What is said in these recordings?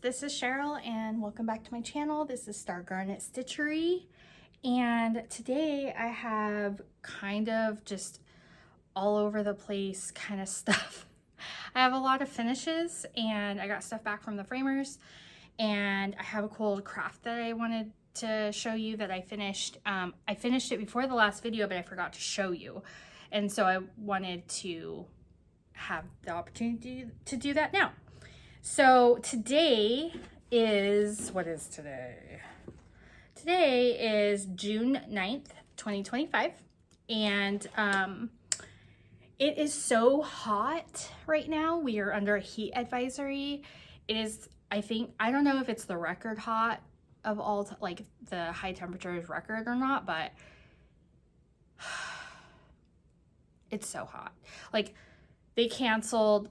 this is Cheryl and welcome back to my channel. This is Star Garnet Stitchery, and today I have kind of just all over the place kind of stuff. I have a lot of finishes and I got stuff back from the framers, and I have a cool craft that I wanted to show you that I finished. I finished it before the last video, but I forgot to show you, and so I wanted to have the opportunity to do that now. So today is, what is today? Today is June 9th, 2025. And it is so hot right now. We are under a heat advisory. It is, I don't know if it's the record hot of all, like the high temperatures record or not, but it's so hot. Like they canceled,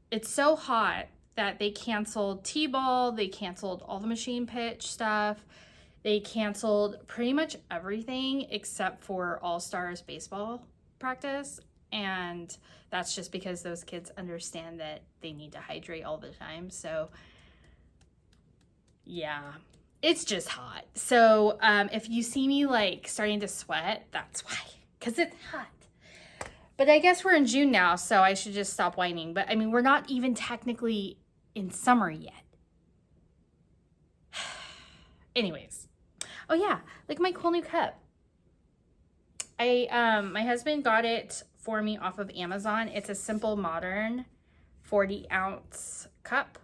it's so hot that they canceled T-ball, they canceled all the machine pitch stuff, they canceled pretty much everything except for All-Stars baseball practice, and that's just because those kids understand that they need to hydrate all the time. So yeah, it's just hot. So if you see me like starting to sweat, that's why, because it's hot. But I guess we're in June now, so I should just stop whining. But I mean, we're not even technically in summer yet. Anyways, oh yeah, like my cool new cup. My husband got it for me off of Amazon. It's a simple modern 40-ounce cup.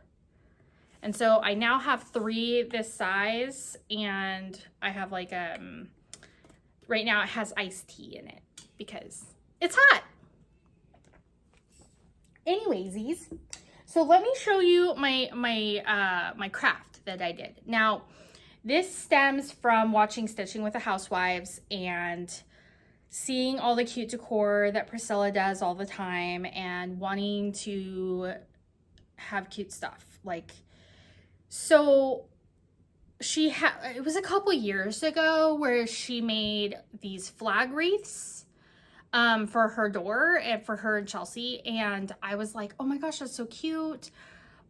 And so I now have 3 this size, and I have like right now it has iced tea in it because it's hot. Anyways, so let me show you my craft that I did. Now, this stems from watching Stitching with the Housewives and seeing all the cute decor that Priscilla does all the time and wanting to have cute stuff. Like, so it was a couple years ago where she made these flag wreaths for her door and for her and Chelsea, and I was like, oh my gosh, that's so cute,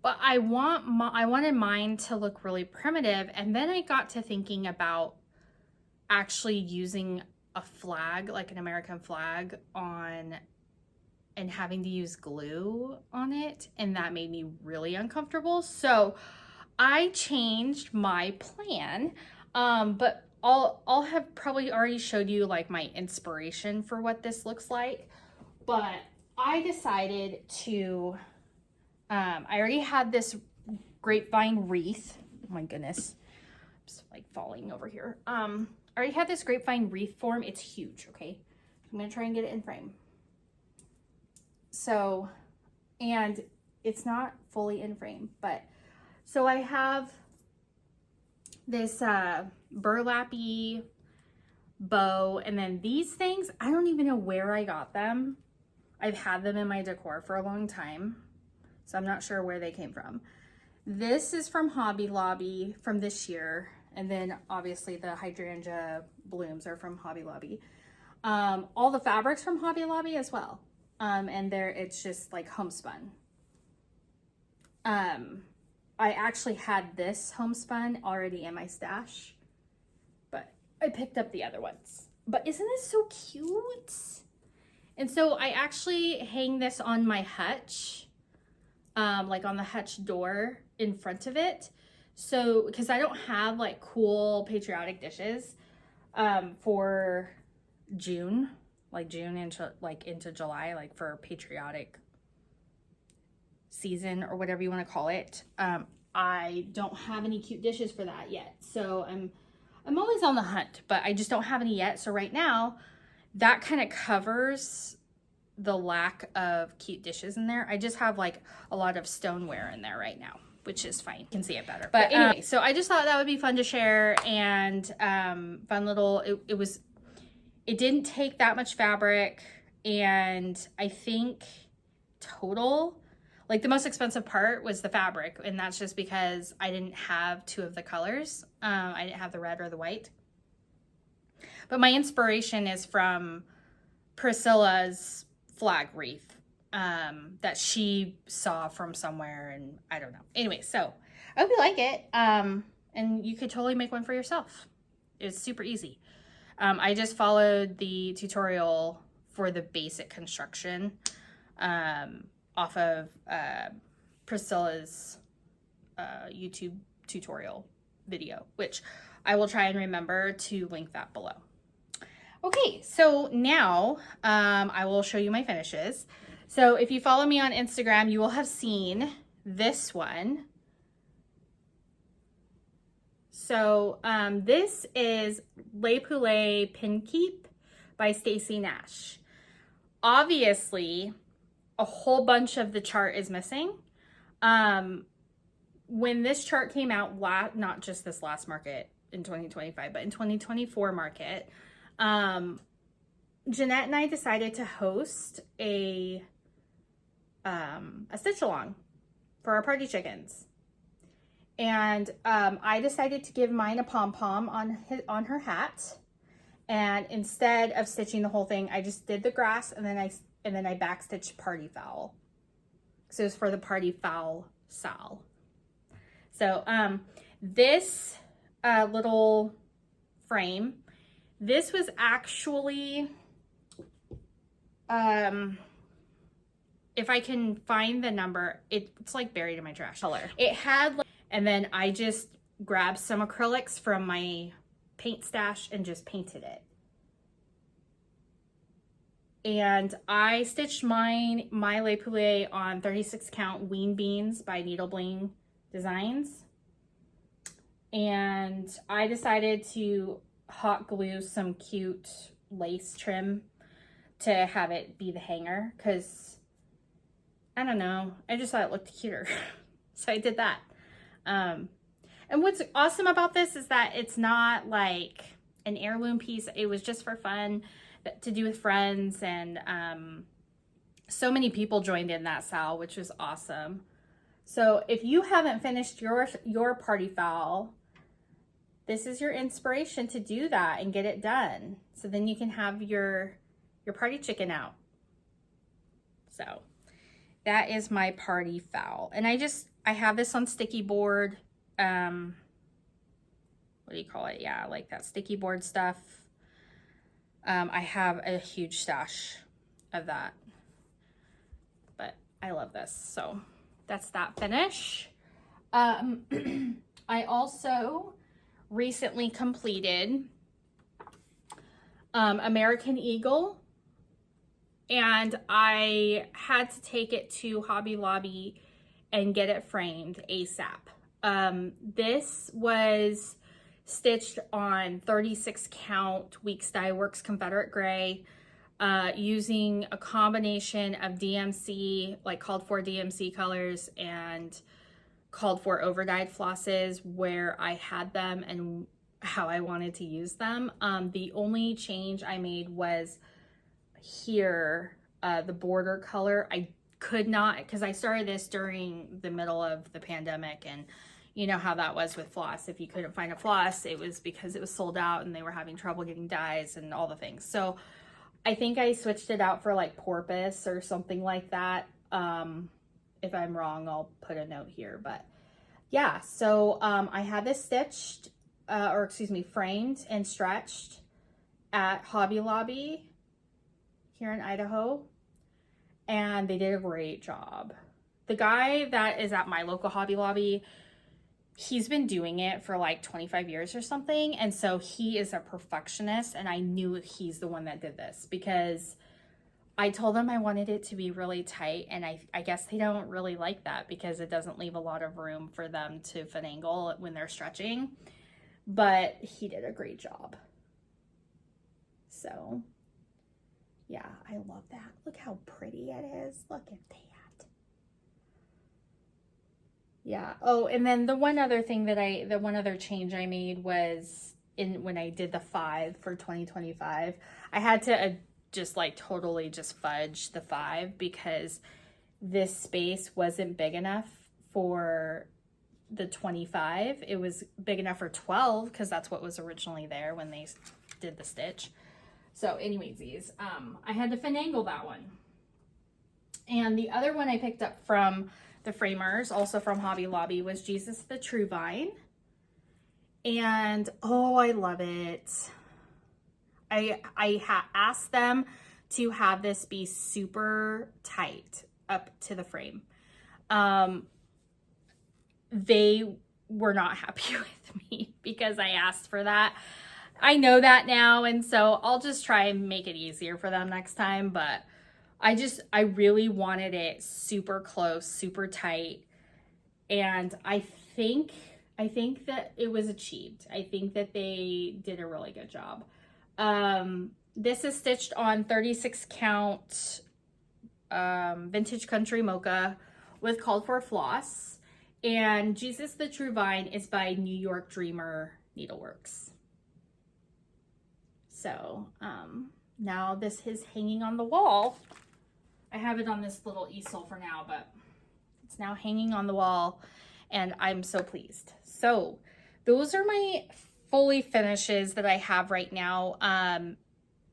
but I wanted mine to look really primitive. And then I got to thinking about actually using a flag, like an American flag, on and having to use glue on it, and that made me really uncomfortable. So I changed my plan, but I'll have probably already showed you like my inspiration for what this looks like, but I decided to, I already had this grapevine wreath. Oh my goodness, I'm just like falling over here. I already had this grapevine wreath form. It's huge, okay? I'm gonna try and get it in frame. So, and it's not fully in frame, but, so I have this burlappy bow, and then these things, I don't even know where I got them. I've had them in my decor for a long time, so I'm not sure where they came from. This is from Hobby Lobby from this year, and then obviously the hydrangea blooms are from Hobby Lobby. All the fabrics from Hobby Lobby as well, and it's just like homespun. I actually had this homespun already in my stash, but I picked up the other ones. But isn't this so cute? And so I actually hang this on my hutch, like on the hutch door in front of it. So, because I don't have like cool patriotic dishes for June, like June into July, like for patriotic season or whatever you want to call it. I don't have any cute dishes for that yet, so I'm always on the hunt, but I just don't have any yet. So right now that kind of covers the lack of cute dishes in there. I just have like a lot of stoneware in there right now, which is fine. You can see it better. But anyway, so I just thought that would be fun to share, and fun little, it didn't take that much fabric, and I think total, like the most expensive part was the fabric, and that's just because I didn't have 2 of the colors. I didn't have the red or the white. But my inspiration is from Priscilla's flag wreath that she saw from somewhere, and I don't know. Anyway, so I hope you like it. And you could totally make one for yourself. It's super easy. I just followed the tutorial for the basic construction off of Priscilla's YouTube tutorial video, which I will try and remember to link that below. Okay, so now I will show you my finishes. So if you follow me on Instagram, you will have seen this one. So this is Les Poulets Pin Keep by Stacy Nash. Obviously, a whole bunch of the chart is missing. When this chart came out, not just this last market in 2025, but in 2024 market, Jeanette and I decided to host a stitch along for our party chickens. And I decided to give mine a pom-pom on her hat. And instead of stitching the whole thing, I just did the grass, and then I backstitched party fowl. So it was for the party fowl sal. So this little frame, this was actually, if I can find the number, it's like buried in my trash. Color. It had, and then I just grabbed some acrylics from my paint stash and just painted it. And I stitched my Les Poulets on 36 count Ween Beans by Needle Bling Designs. And I decided to hot glue some cute lace trim to have it be the hanger, because I don't know, I just thought it looked cuter. So I did that. And what's awesome about this is that it's not like an heirloom piece. It was just for fun to do with friends, and so many people joined in that sal, which was awesome. So if you haven't finished your party fowl, this is your inspiration to do that and get it done. So then you can have your party chicken out. So that is my party fowl. And I have this on sticky board. What do you call it? Yeah, like that sticky board stuff. I have a huge stash of that, but I love this. So that's that finish. I also recently completed American Eagle, and I had to take it to Hobby Lobby and get it framed ASAP. This was stitched on 36 count Weeks Dye Works Confederate Gray, using a combination of DMC, like called for DMC colors, and called for overdyed flosses where I had them and how I wanted to use them. The only change I made was here, the border color. I could not, because I started this during the middle of the pandemic, and you know how that was with floss. If you couldn't find a floss, it was because it was sold out and they were having trouble getting dyes and all the things. So I think I switched it out for like porpoise or something like that. If I'm wrong, I'll put a note here. But yeah, so I had this stitched, framed and stretched at Hobby Lobby here in Idaho. And they did a great job. The guy that is at my local Hobby Lobby, he's been doing it for like 25 years or something. And so he is a perfectionist, and I knew he's the one that did this because I told him I wanted it to be really tight, and I guess they don't really like that because it doesn't leave a lot of room for them to finagle when they're stretching. But he did a great job. So yeah, I love that. Look how pretty it is. Look at that. Yeah. Oh, and then the one other change I made was when I did the 5 for 2025, I had to totally fudge the 5 because this space wasn't big enough for the 25. It was big enough for 12 because that's what was originally there when they did the stitch. So anyways, I had to finagle that one. And the other one I picked up from the framers, also from Hobby Lobby, was Jesus the True Vine. And oh, I love it. I asked them to have this be super tight up to the frame. They were not happy with me because I asked for that. I know that now, and so I'll just try and make it easier for them next time, but I really wanted it super close, super tight, and I think that it was achieved. I think that they did a really good job. This is stitched on 36 count vintage country mocha with called for floss, and Jesus the True Vine is by New York Dreamer Needleworks. So now this is hanging on the wall. I have it on this little easel for now, but it's now hanging on the wall, and I'm so pleased. So those are my fully finishes that I have right now.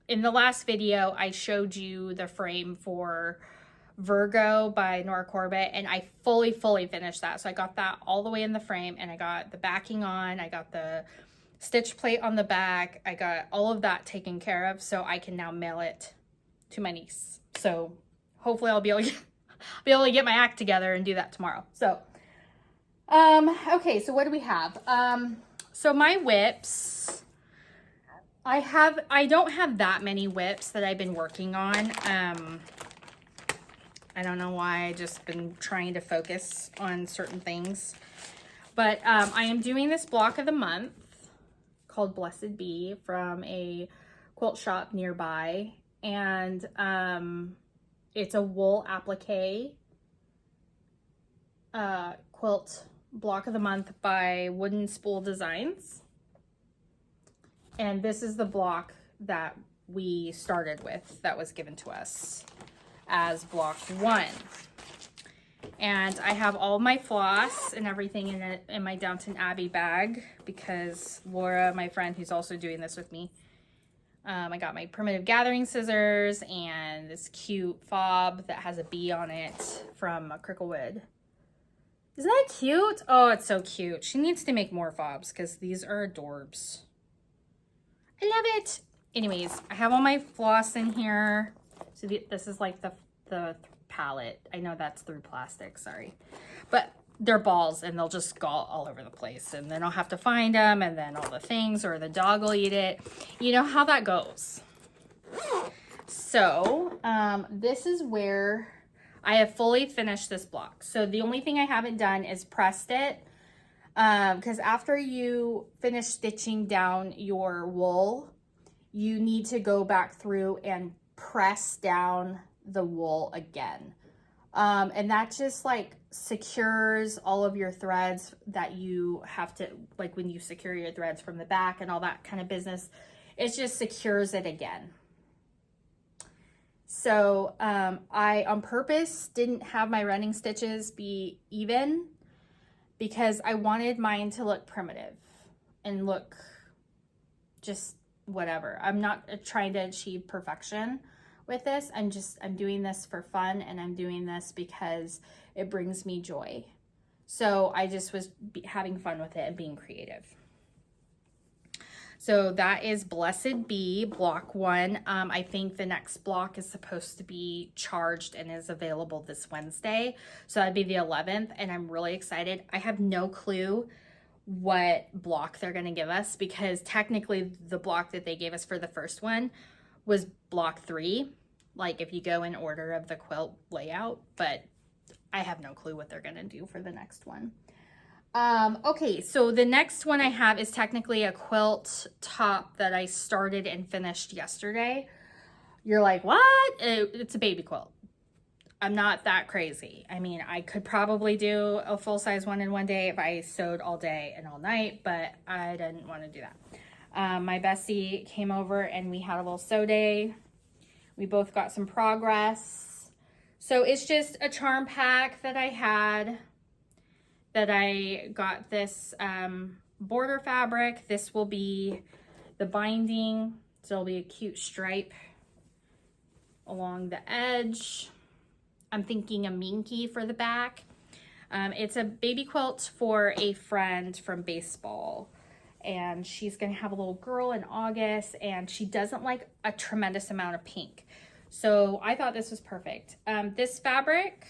In the last video, I showed you the frame for Virgo by Nora Corbett, and I fully finished that. So I got that all the way in the frame, and I got the backing on, I got the stitch plate on the back, I got all of that taken care of, so I can now mail it to my niece. So hopefully I'll be able to get my act together and do that tomorrow. So okay, so what do we have? So my whips, I don't have that many whips that I've been working on. I don't know why. I just been trying to focus on certain things. But I am doing this block of the month called Blessed Bee from a quilt shop nearby. And it's a wool applique quilt block of the month by Wooden Spool Designs. And this is the block that we started with, that was given to us as block 1. And I have all my floss and everything in my Downton Abbey bag because Laura, my friend who's also doing this with me, I got my primitive gathering scissors and this cute fob that has a bee on it from Cricklewood. Isn't that cute? Oh, it's so cute. She needs to make more fobs because these are adorbs. I love it. Anyways, I have all my floss in here. So this is like the palette. I know that's through plastic, sorry. But they're balls and they'll just go all over the place, and then I'll have to find them, and then all the things, or the dog will eat it. You know how that goes. So this is where I have fully finished this block. So the only thing I haven't done is pressed it, because after you finish stitching down your wool, you need to go back through and press down the wool again. And that just like secures all of your threads that you have to, like when you secure your threads from the back and all that kind of business, it just secures it again. So I on purpose didn't have my running stitches be even because I wanted mine to look primitive and look just whatever. I'm not trying to achieve perfection with this. I'm doing this for fun, and I'm doing this because it brings me joy. So I just was having fun with it and being creative. So that is Blessed Bee, block 1. I think the next block is supposed to be charged and is available this Wednesday. So that'd be the 11th, and I'm really excited. I have no clue what block they're going to give us because technically the block that they gave us for the first one was block 3. Like if you go in order of the quilt layout, but I have no clue what they're going to do for the next one. Okay, so the next one I have is technically a quilt top that I started and finished yesterday. You're like, what? It's a baby quilt. I'm not that crazy. I mean, I could probably do a full-size one in one day if I sewed all day and all night, but I didn't want to do that. My bestie came over and we had a little sew day. We both got some progress. So it's just a charm pack that I had, that I got this border fabric. This will be the binding. So it'll be a cute stripe along the edge. I'm thinking a minky for the back. It's a baby quilt for a friend from baseball, and she's gonna have a little girl in August, and she doesn't like a tremendous amount of pink. So I thought this was perfect. This fabric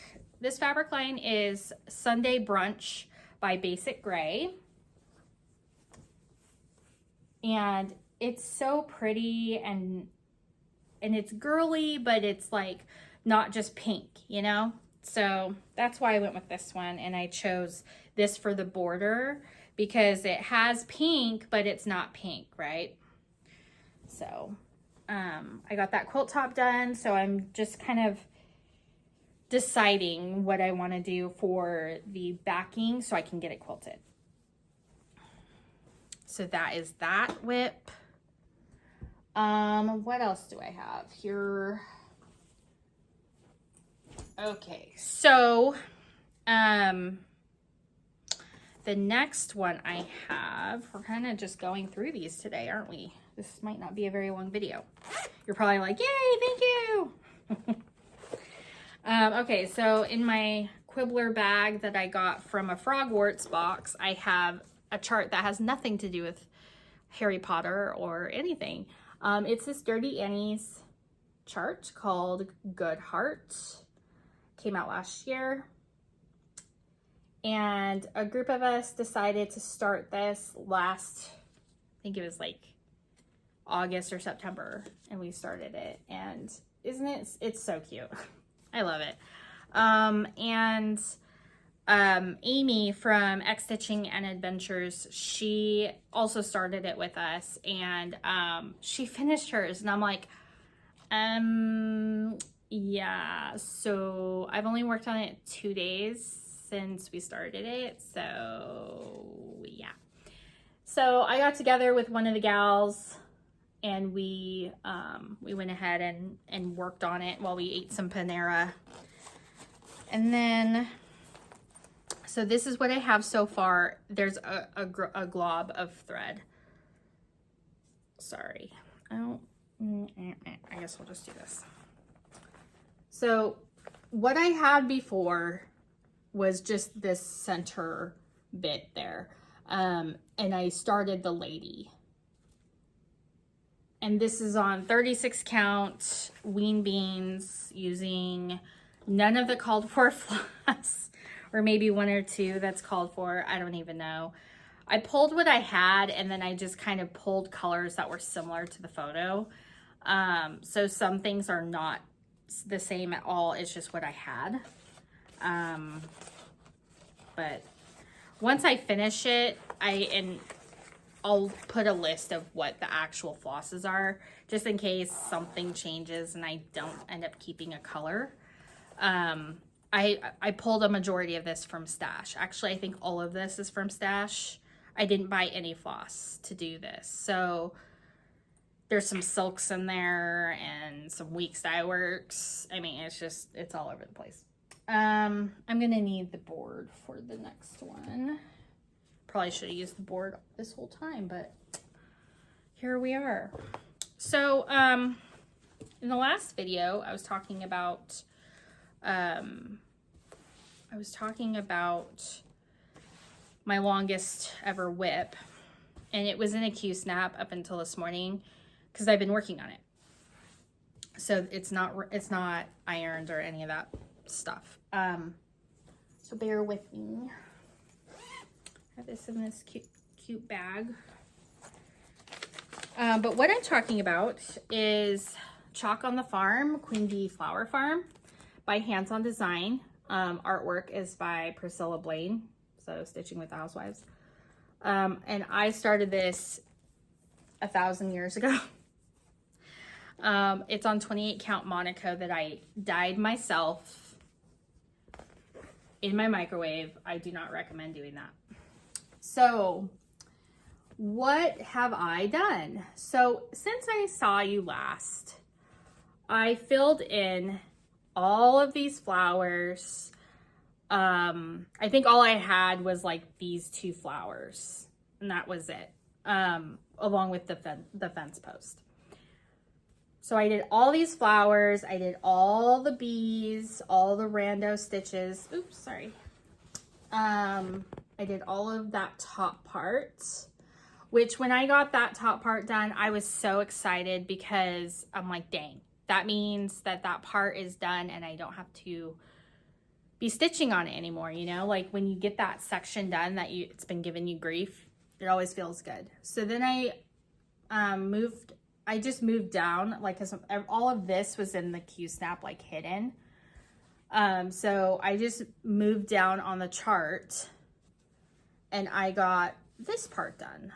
line is Sunday Brunch by Basic Gray. And it's so pretty, and it's girly, but it's like not just pink, you know? So that's why I went with this one, and I chose this for the border because it has pink, but it's not pink, right? So I got that quilt top done, so I'm just kind of deciding what I want to do for the backing so I can get it quilted. So that is that whip. What else do I have here? Okay, so the next one I have, we're kind of just going through these today, aren't we? This might not be a very long video. You're probably like, yay, thank you. Okay, so in my Quibbler bag that I got from a Frogwarts box, I have a chart that has nothing to do with Harry Potter or anything. It's this Dirty Annie's chart called Good Heart. Came out last year. And a group of us decided to start this last, I think it was like August or September, and we started it. And isn't it, it's so cute. I love it. Amy from X Stitching and Adventures, she also started it with us, and she finished hers, and I'm like, yeah, so I've only worked on it 2 days since we started it, so yeah. So I got together with one of the gals, and we went ahead and worked on it while we ate some Panera. And then, so this is what I have so far. There's a glob of thread. Sorry, I guess we'll just do this. So what I had before was just this center bit there. And I started the lady. And this is on 36 count Ween Beans using none of the called for floss, or maybe one or two that's called for. I don't even know. I pulled what I had, and then I just kind of pulled colors that were similar to the photo. So some things are not the same at all. It's just what I had. But once I finish it, I'll put a list of what the actual flosses are, just in case something changes and I don't end up keeping a color. I pulled a majority of this from Stash. Actually, I think all of this is from Stash. I didn't buy any floss to do this. So there's some silks in there and some Weeks Dye Works. I mean, it's all over the place. I'm gonna need the board for the next one. Probably should have used the board this whole time, but here we are. So in the last video, I was talking about my longest ever whip, and it was in a Q-snap up until this morning because I've been working on it. So it's not ironed or any of that stuff. So bear with me. I have this in this cute bag. But what I'm talking about is Chalk on the Farm, Queen Bee Flower Farm by Hands On Design. Artwork is by Priscilla Blaine, so Stitching with the Housewives. And I started this 1,000 years ago. It's on 28 count Monaco that I dyed myself in my microwave. I do not recommend doing that. So what have I done? So since I saw you last, I filled in all of these flowers. I think all I had was like these 2 flowers, and that was it, along with the fence post. So I did all these flowers. I did all the bees, all the rando stitches. Oops, sorry. I did all of that top part, which when I got that top part done, I was so excited because I'm like, dang, that means that that part is done and I don't have to be stitching on it anymore. You know, like when you get that section done that it's been giving you grief, it always feels good. So then I just moved down, like, cause all of this was in the Q-snap, like hidden. So I just moved down on the chart and I got this part done.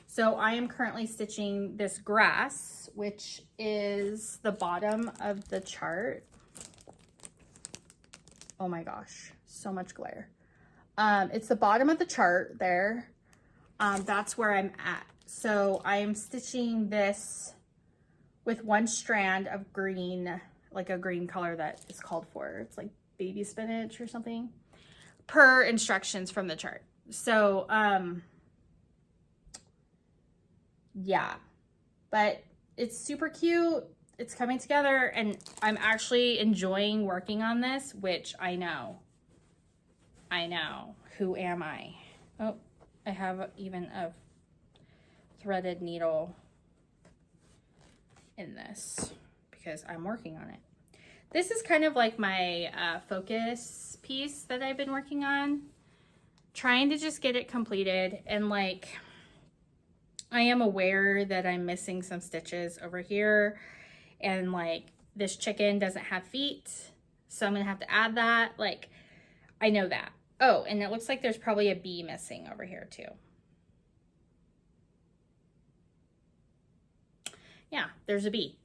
So I am currently stitching this grass, which is the bottom of the chart. Oh my gosh, so much glare. It's the bottom of the chart there. That's where I'm at. So I am stitching this with one strand of green, like a green color that is called for. It's like baby spinach or something, per instructions from the chart. So, yeah, but it's super cute. It's coming together and I'm actually enjoying working on this, which I know. Who am I? Oh, I have even a threaded needle in this because I'm working on it. This is kind of like my focus piece that I've been working on, trying to just get it completed. And like, I am aware that I'm missing some stitches over here, and like this chicken doesn't have feet, so I'm gonna have to add that. Like, I know that. Oh, and it looks like there's probably a bee missing over here too. Yeah, there's a bee.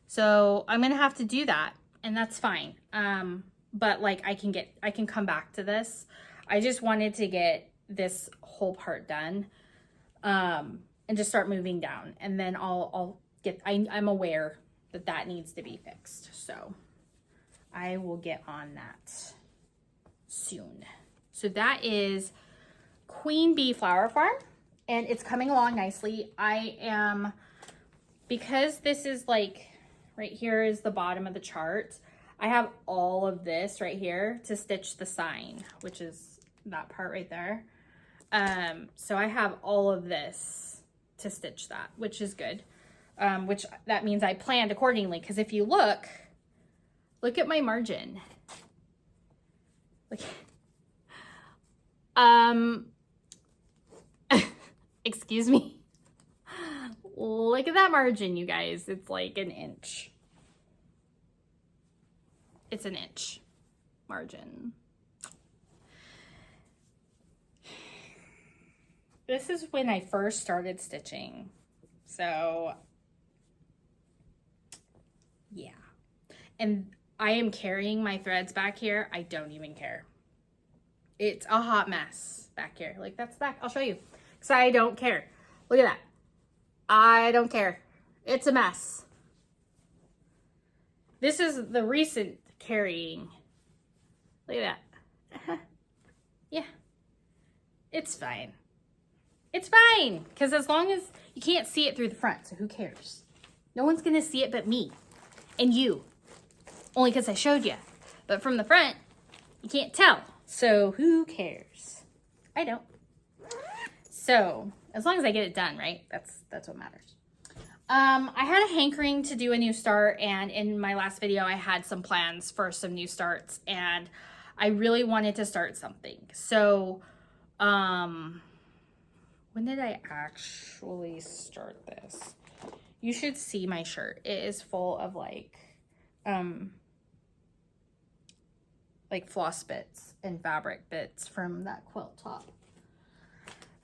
So I'm gonna have to do that, and that's fine. But like I can come back to this. I just wanted to get this whole part done, and just start moving down, and then I'm aware that that needs to be fixed. So I will get on that soon. So that is Queen Bee Flower Farm, and it's coming along nicely. Because this is like, right here is the bottom of the chart, I have all of this right here to stitch the sign, which is that part right there. So I have all of this to stitch that, which is good. Which that means I planned accordingly, because if you look at my margin. Look. Excuse me. Look at that margin, you guys. It's like an inch. It's an inch margin. This is when I first started stitching. So, yeah. And I am carrying my threads back here. I don't even care. It's a hot mess back here. Like, that's back. I'll show you. Because I don't care. Look at that. I don't care. It's a mess. This is the recent carrying. Look at that. Yeah. It's fine. It's fine. Because as long as you can't see it through the front, so who cares? No one's going to see it but me and you. Only because I showed you. But from the front, you can't tell. So who cares? I don't. So as long as I get it done, right? That's what matters. I had a hankering to do a new start, and in my last video I had some plans for some new starts, and I really wanted to start something. So when did I actually start this? You should see my shirt. It is full of like floss bits and fabric bits from that quilt top.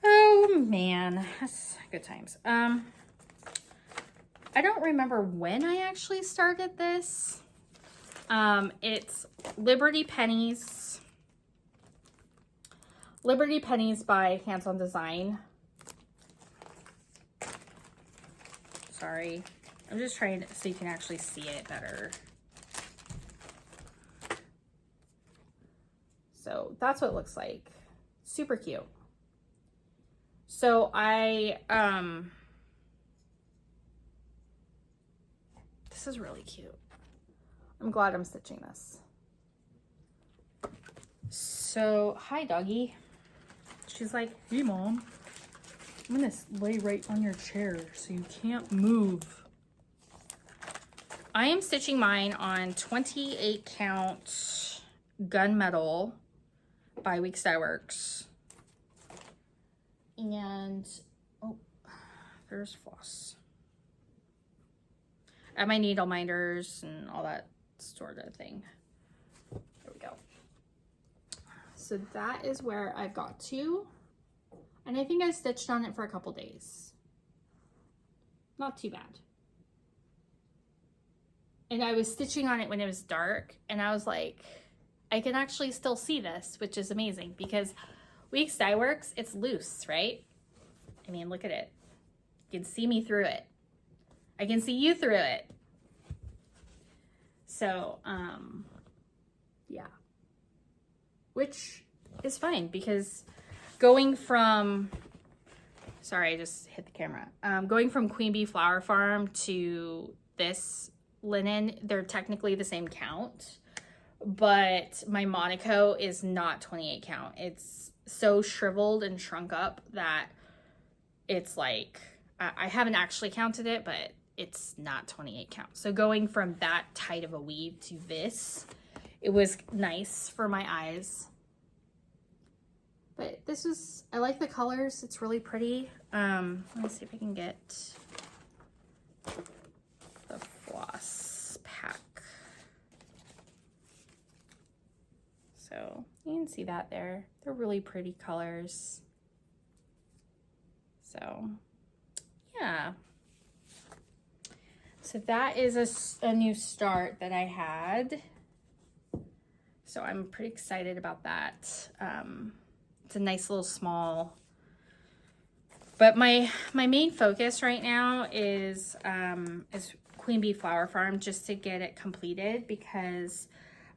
Oh man, that's good times. I don't remember when I actually started this. It's Liberty Pennies. Liberty Pennies by Hands On Design. Sorry, I'm just trying to so you can actually see it better. So that's what it looks like. Super cute. So I This is really cute. I'm glad I'm stitching this. So, hi doggy. She's like, hey mom, I'm gonna lay right on your chair so you can't move. I am stitching mine on 28 count gunmetal by Weeks Dye Works. And, oh, there's floss. I have my needle minders and all that sort of thing. There we go. So that is where I've got to. And I think I stitched on it for a couple days. Not too bad. And I was stitching on it when it was dark, and I was like, I can actually still see this, which is amazing because Weeks Dye Works, it's loose, right? I mean, look at it. You can see me through it. I can see you through it. So, yeah. Which is fine because going from, sorry, I just hit the camera. Going from Queen Bee Flower Farm to this linen, they're technically the same count, but my Monaco is not 28 count. It's so shriveled and shrunk up that it's like, I haven't actually counted it, but it's not 28 count. So going from that tight of a weave to this, it was nice for my eyes. But this is, I like the colors. It's really pretty. Let me see if I can get the floss pack. So you can see that there. They're really pretty colors. So yeah. So that is a new start that I had. So I'm pretty excited about that. It's a nice little small, but my main focus right now is Queen Bee Flower Farm, just to get it completed because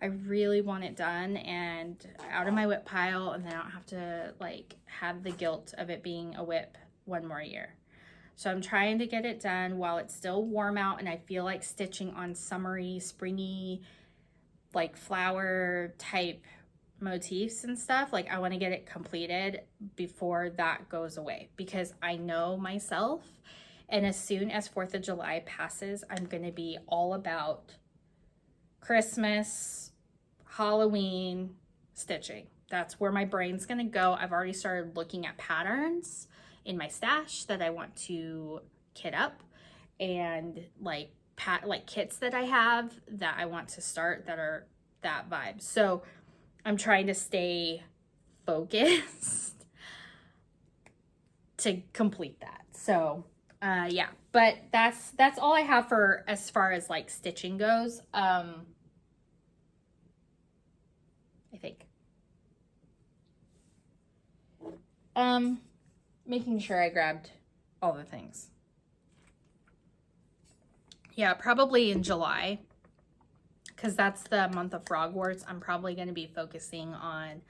I really want it done and out of my whip pile, and then I don't have to like have the guilt of it being a whip one more year. So I'm trying to get it done while it's still warm out and I feel like stitching on summery, springy, like flower type motifs and stuff. Like I want to get it completed before that goes away because I know myself, and as soon as 4th of July passes, I'm going to be all about Christmas, Halloween stitching. That's where my brain's going to go. I've already started looking at patterns in my stash that I want to kit up, and like kits that I have that I want to start that are that vibe. So I'm trying to stay focused to complete that. So yeah, but that's all I have for as far as like stitching goes. I think making sure I grabbed all the things. Yeah, probably in July, because that's the month of Frogwarts. I'm probably going to be focusing on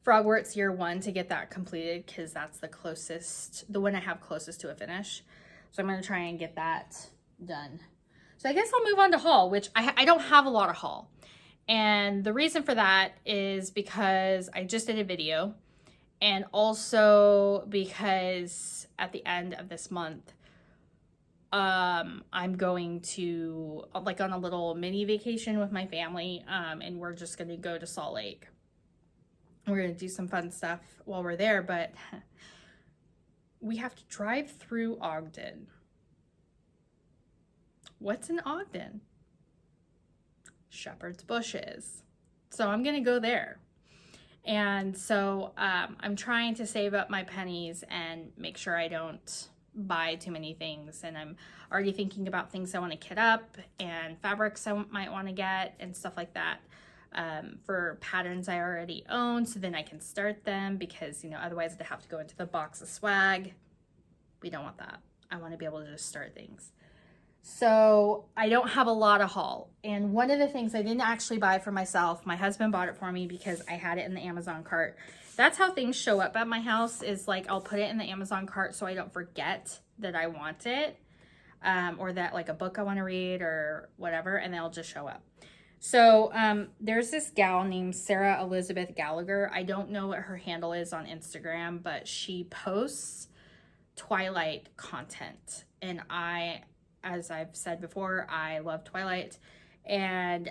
Frogwarts year 1 to get that completed, because that's the closest, the one I have closest to a finish. So I'm going to try and get that done. So I guess I'll move on to haul, which I don't have a lot of haul. And the reason for that is because I just did a video, and also because at the end of this month, I'm going to like on a little mini vacation with my family, and we're just going to go to Salt Lake. We're going to do some fun stuff while we're there, but we have to drive through Ogden. What's in Ogden? Shepherd's Bushes. So I'm going to go there. And so I'm trying to save up my pennies and make sure I don't buy too many things. And I'm already thinking about things I want to kit up and fabrics I might want to get and stuff like that, for patterns I already own, so then I can start them, because, you know, otherwise I'd have to go into the box of swag. We don't want that. I want to be able to just start things. So I don't have a lot of haul. And one of the things I didn't actually buy for myself, my husband bought it for me because I had it in the Amazon cart. That's how things show up at my house, is like I'll put it in the Amazon cart so I don't forget that I want it. or that like a book I want to read or whatever, and they'll just show up. So there's this gal named Sarah Elizabeth Gallagher. I don't know what her handle is on Instagram, but she posts Twilight content. And I, as I've said before, I love Twilight. And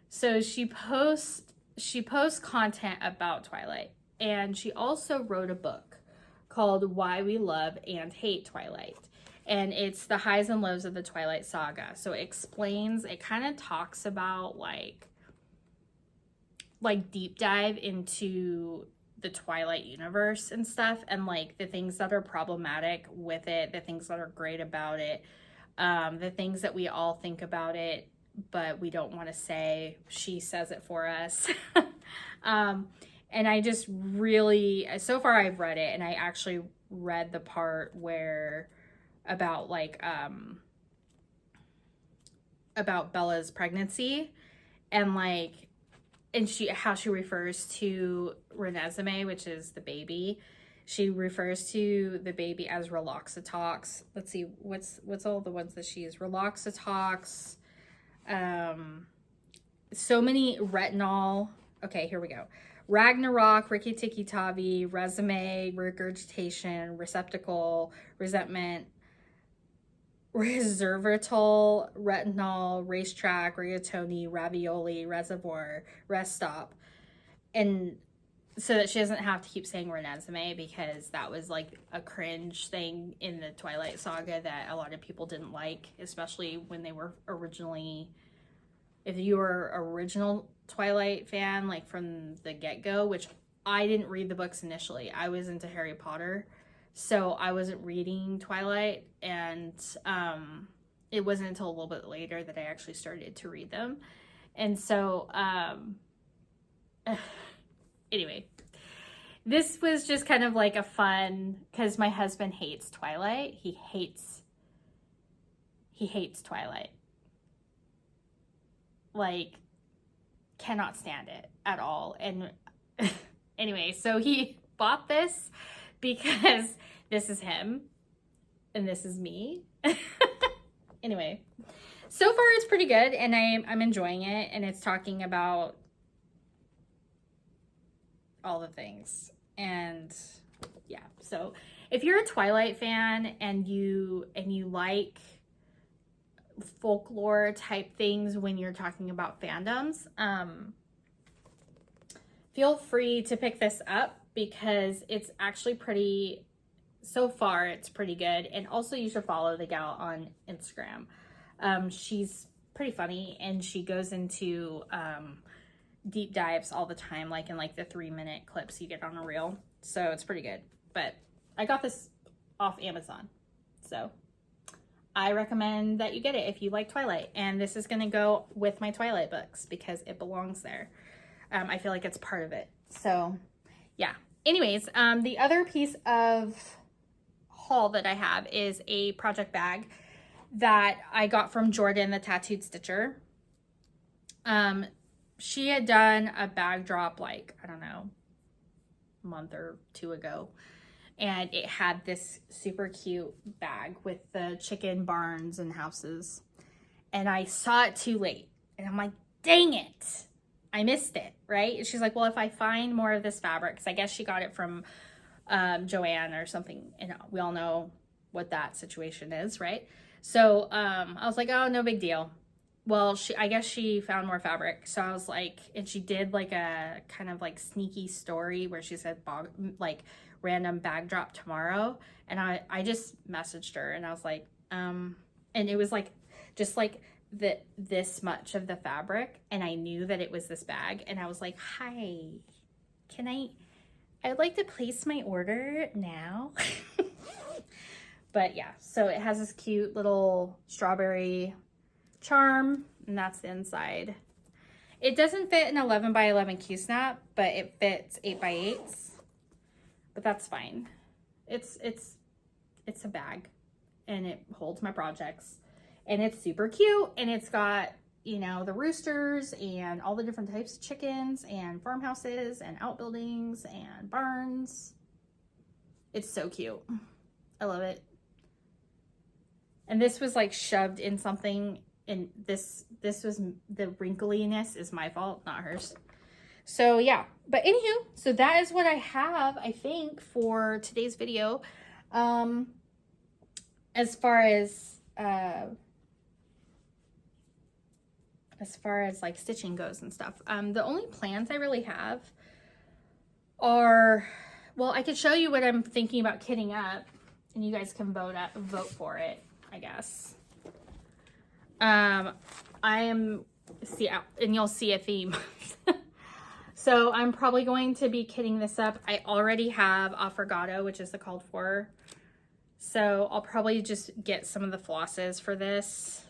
so she posts content about Twilight. And she also wrote a book called Why We Love and Hate Twilight. And it's the highs and lows of the Twilight saga. So it kind of talks about like deep dive into the Twilight universe and stuff, and like the things that are problematic with it, the things that are great about it, the things that we all think about it, but we don't want to say. She says it for us. And I just really, so far I've read it, and I actually read the part where about Bella's pregnancy, and how she refers to Renesmee, which is the baby. She refers to the baby as Relaxatox. Let's see, what's all the ones that she is? Relaxatox, so many retinol. Okay, here we go. Ragnarok, Rikki Tikki Tavi, resume, regurgitation, receptacle, resentment, resveratrol, retinol, racetrack, rigatoni, ravioli, reservoir, rest stop. And so that she doesn't have to keep saying Renesmee, because that was like a cringe thing in the Twilight saga that a lot of people didn't like, especially when they were originally, if you were original Twilight fan, like from the get-go, which I didn't read the books initially. I was into Harry Potter, so I wasn't reading Twilight, and it wasn't until a little bit later that I actually started to read them. And so anyway, this was just kind of like a fun, because my husband hates Twilight. He hates Twilight. Like, cannot stand it at all. And anyway, so he bought this because this is him and this is me. Anyway, so far it's pretty good, and I'm enjoying it, and it's talking about all the things. And yeah, so if you're a Twilight fan and you like folklore type things when you're talking about fandoms, feel free to pick this up, because it's actually pretty, so far it's pretty good. And also you should follow the gal on Instagram. She's pretty funny, and she goes into deep dives all the time, like in like the 3-minute clips you get on a reel. So it's pretty good. But I got this off Amazon, so I recommend that you get it if you like Twilight. And this is gonna go with my Twilight books because it belongs there. I feel like it's part of it. So yeah. Anyways, the other piece of haul that I have is a project bag that I got from Jordan, the Tattooed Stitcher. She had done a bag drop, like, I don't know, a month or two ago. And it had this super cute bag with the chicken barns and houses. And I saw it too late. And I'm like, dang it. I missed it, right? And she's like, well, if I find more of this fabric, because I guess she got it from Joanne or something. And we all know what that situation is, right? So I was like, oh, no big deal. Well, I guess she found more fabric. So I was like, and she did like a kind of like sneaky story where she said like random bag drop tomorrow. And I just messaged her, and I was like, and it was like, just like this much of the fabric. And I knew that it was this bag. And I was like, hi, I'd like to place my order now. But yeah, so it has this cute little strawberry charm, and that's the inside. It doesn't fit an 11 by 11 Q-snap, but it fits 8 by 8s. But that's fine. It's a bag, and it holds my projects, and it's super cute, and it's got, you know, the roosters and all the different types of chickens and farmhouses and outbuildings and barns. It's so cute. I love it. And this was like shoved in something, and this was, the wrinkliness is my fault, not hers. So yeah, but anywho, so that is what I have, I think, for today's video. As far as like stitching goes and stuff, the only plans I really have are, well, I could show you what I'm thinking about kitting up, and you guys can vote for it, I guess. And you'll see a theme. So I'm probably going to be kitting this up. I already have Affogato, which is the called for. So I'll probably just get some of the flosses for this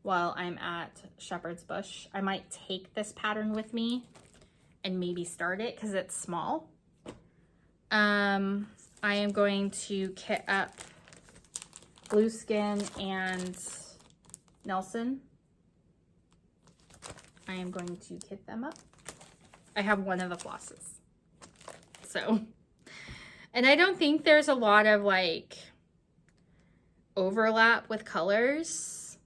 while I'm at Shepherd's Bush. I might take this pattern with me and maybe start it because it's small. I am going to kit up Blueskin and Nelson. I am going to kit them up. I have one of the flosses. So, and I don't think there's a lot of like overlap with colors.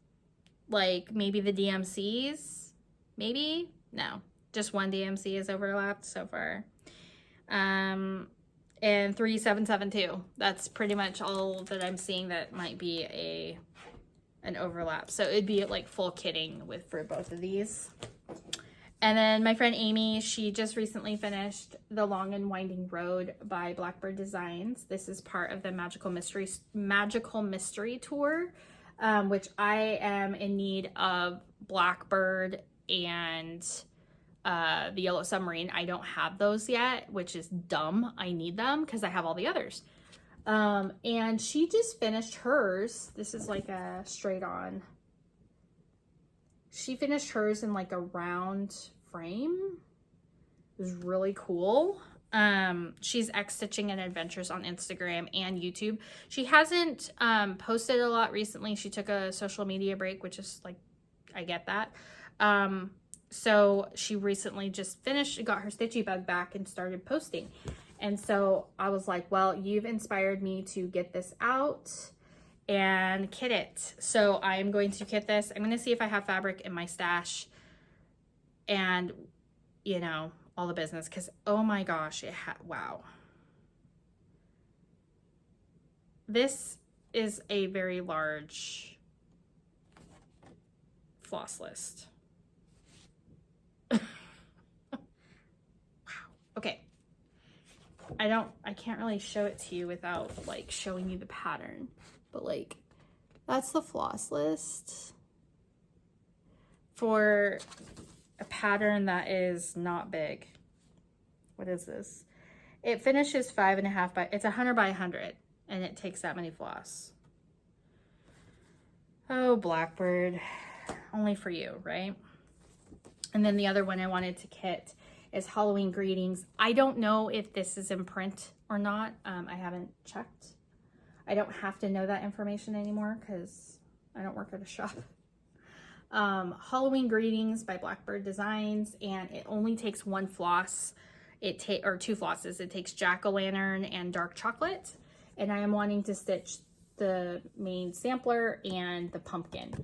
Like maybe the DMCs, maybe? No, just one DMC is overlapped so far. And 3772. That's pretty much all that I'm seeing that might be an overlap. So it'd be like full kitting for both of these. And then my friend Amy, she just recently finished The Long and Winding Road by Blackbird Designs. This is part of the Magical Mystery Tour, which I am in need of Blackbird and the Yellow Submarine. I don't have those yet, which is dumb. I need them because I have all the others. And she just finished hers. This is like a straight on. She finished hers in like a round frame. It was really cool. She's X-Stitching and Adventures on Instagram and YouTube. She hasn't posted a lot recently. She took a social media break, which is like, I get that. So she recently just finished, got her stitchy bug back and started posting. And so I was like, well, you've inspired me to get this out and kit it. So I am going to kit this. I'm going to see if I have fabric in my stash and, you know, all the business, because oh my gosh, wow. This is a very large floss list. Wow. Okay. I can't really show it to you without like showing you the pattern, but like that's the floss list for a pattern that is not big. What is this? It finishes 5.5 by, it's 100 by 100, and it takes that many floss. Oh, Blackbird, only for you, right? And then the other one I wanted to kit is Halloween Greetings. I don't know if this is in print or not. I haven't checked. I don't have to know that information anymore because I don't work at a shop. Halloween Greetings by Blackbird Designs, and it only takes one floss. Or two flosses. It takes Jack-o'-lantern and dark chocolate, and I am wanting to stitch the main sampler and the pumpkin.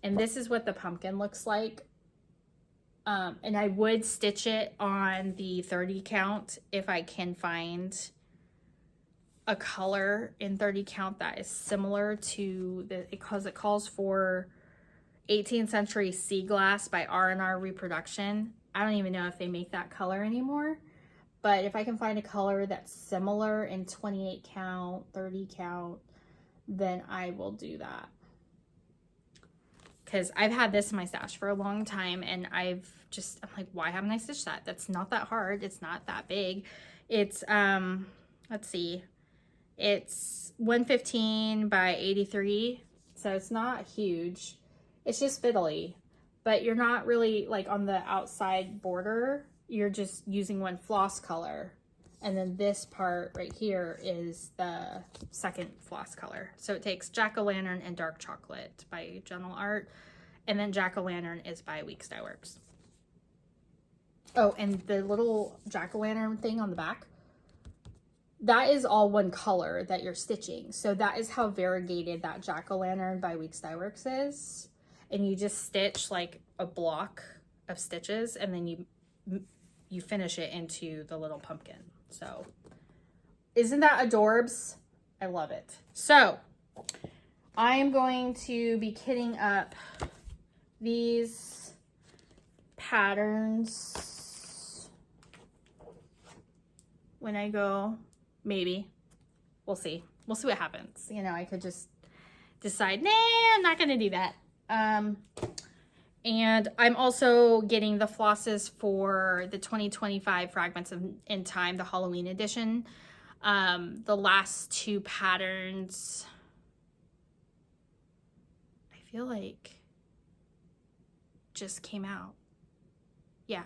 And this is what the pumpkin looks like. And I would stitch it on the 30 count if I can find a color in 30 count that is similar to because it calls for 18th Century Sea Glass by R&R Reproduction. I don't even know if they make that color anymore, but if I can find a color that's similar in 28 count, 30 count, then I will do that. Because I've had this in my stash for a long time, and I'm like, why haven't I stitched that? That's not that hard. It's not that big. It's, let's see. It's 115 by 83, so it's not huge. It's just fiddly, but you're not really like on the outside border. You're just using one floss color. And then this part right here is the second floss color. So it takes Jack-o'-lantern and dark chocolate by Gentle Art. And then Jack-o'-lantern is by Weeks Dye Works. Oh, and the little Jack-o'-lantern thing on the back, that is all one color that you're stitching. So that is how variegated that jack-o'-lantern by Weeks Dye Works is. And you just stitch like a block of stitches, and then you finish it into the little pumpkin. So isn't that adorbs? I love it. So I am going to be kitting up these patterns when I go. Maybe. We'll see. We'll see what happens. You know, I could just decide, nah, I'm not going to do that. And I'm also getting the flosses for the 2025 Fragments in Time, the Halloween edition. The last two patterns, I feel like just came out. Yeah.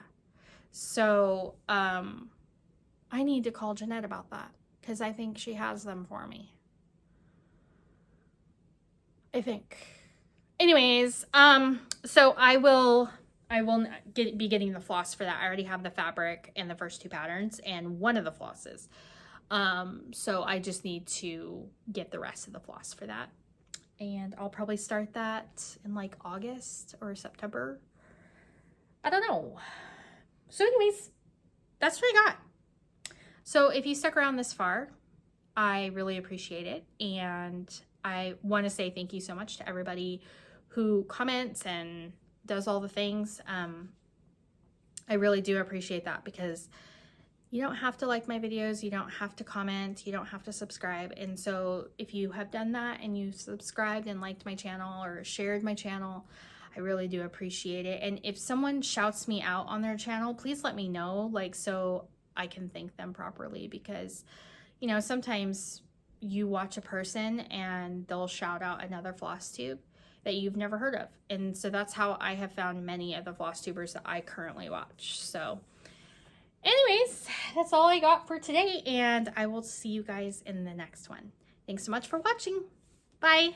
So, I need to call Jeanette about that, because I think she has them for me. I think. Anyways, so I will be getting the floss for that. I already have the fabric and the first two patterns and one of the flosses. So I just need to get the rest of the floss for that. And I'll probably start that in like August or September. I don't know. So anyways, that's what I got. So if you stuck around this far, I really appreciate it. And I want to say thank you so much to everybody who comments and does all the things. I really do appreciate that, because you don't have to like my videos, you don't have to comment, you don't have to subscribe. And so if you have done that and you subscribed and liked my channel or shared my channel, I really do appreciate it. And if someone shouts me out on their channel, please let me know, like, so I can thank them properly, because, you know, sometimes you watch a person and they'll shout out another Flosstube that you've never heard of. And so that's how I have found many of the Flosstubers that I currently watch. So anyways, that's all I got for today, and I will see you guys in the next one. Thanks so much for watching. Bye.